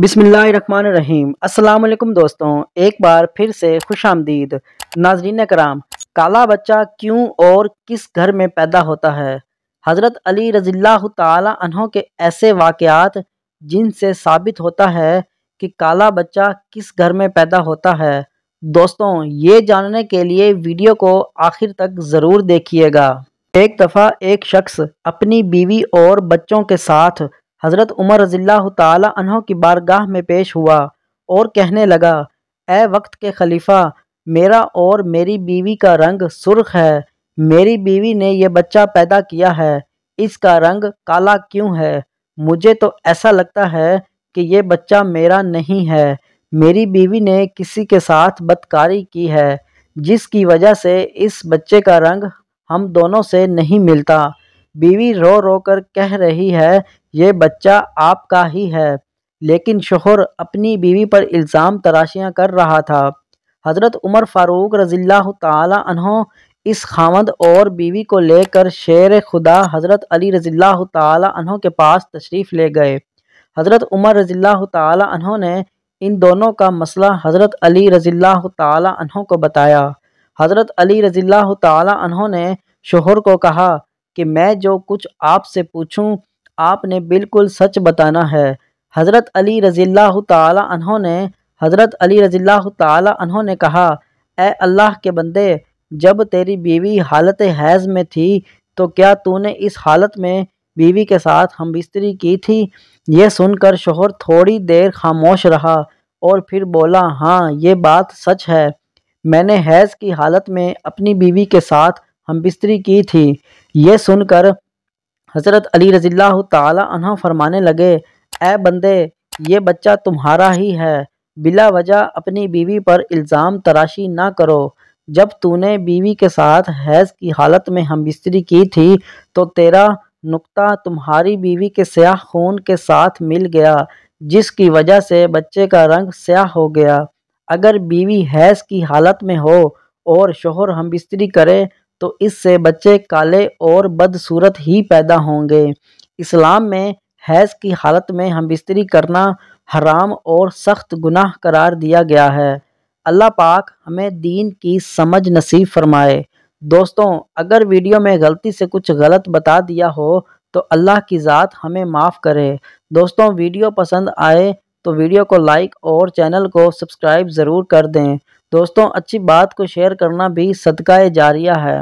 بسم اللہ الرحمن الرحیم۔ السلام علیکم دوستوں، ایک بار پھر سے خوش آمدید۔ ناظرین کرام، کالا بچہ کیوں اور کس گھر میں پیدا ہوتا ہے؟ حضرت علی رضی اللہ تعالی عنہ کے ایسے واقعات جن سے ثابت ہوتا ہے کہ کالا بچہ کس گھر میں پیدا ہوتا ہے۔ دوستوں، یہ جاننے کے لیے ویڈیو کو آخر تک ضرور دیکھیے گا۔ ایک دفعہ ایک شخص اپنی بیوی اور بچوں کے ساتھ حضرت عمر رضی اللہ تعالی عنہ کی بارگاہ میں پیش ہوا اور کہنے لگا، اے وقت کے خلیفہ، میرا اور میری بیوی کا رنگ سرخ ہے۔ میری بیوی نے یہ بچہ پیدا کیا ہے، اس کا رنگ کالا کیوں ہے؟ مجھے تو ایسا لگتا ہے کہ یہ بچہ میرا نہیں ہے۔ میری بیوی نے کسی کے ساتھ بدکاری کی ہے، جس کی وجہ سے اس بچے کا رنگ ہم دونوں سے نہیں ملتا۔ بیوی رو رو کر کہہ رہی ہے، یہ بچہ آپ کا ہی ہے، لیکن شوہر اپنی بیوی پر الزام تراشیاں کر رہا تھا۔ حضرت عمر فاروق رضی اللہ تعالی عنہ اس خاوند اور بیوی کو لے کر شیر خدا حضرت علی رضی اللہ تعالی عنہ کے پاس تشریف لے گئے۔ حضرت عمر رضی اللہ تعالی عنہ نے ان دونوں کا مسئلہ حضرت علی رضی اللہ تعالی عنہ کو بتایا۔ حضرت علی رضی اللہ تعالی عنہ نے شوہر کو کہا کہ میں جو کچھ آپ سے پوچھوں آپ نے بالکل سچ بتانا ہے۔ حضرت علی رضی اللہ تعالی عنہ نے کہا، اے اللہ کے بندے، جب تیری بیوی حالت حیض میں تھی تو کیا تو نے اس حالت میں بیوی کے ساتھ ہم بستری کی تھی؟ یہ سن کر شوہر تھوڑی دیر خاموش رہا اور پھر بولا، ہاں یہ بات سچ ہے، میں نے حیض کی حالت میں اپنی بیوی کے ساتھ ہم بستری کی تھی۔ یہ سن کر حضرت علی رضی اللہ تعالی عنہ فرمانے لگے، اے بندے، یہ بچہ تمہارا ہی ہے، بلا وجہ اپنی بیوی پر الزام تراشی نہ کرو۔ جب تو نے بیوی کے ساتھ حیض کی حالت میں ہم بستری کی تھی تو تیرا نقطہ تمہاری بیوی کے سیاہ خون کے ساتھ مل گیا، جس کی وجہ سے بچے کا رنگ سیاہ ہو گیا۔ اگر بیوی حیض کی حالت میں ہو اور شوہر ہم بستری کرے تو اس سے بچے کالے اور بدصورت ہی پیدا ہوں گے۔ اسلام میں حیض کی حالت میں ہم بستری کرنا حرام اور سخت گناہ قرار دیا گیا ہے۔ اللہ پاک ہمیں دین کی سمجھ نصیب فرمائے۔ دوستوں، اگر ویڈیو میں غلطی سے کچھ غلط بتا دیا ہو تو اللہ کی ذات ہمیں معاف کرے۔ دوستوں، ویڈیو پسند آئے تو ویڈیو کو لائک اور چینل کو سبسکرائب ضرور کر دیں۔ دوستوں، اچھی بات کو شیئر کرنا بھی صدقہ جاریہ ہے۔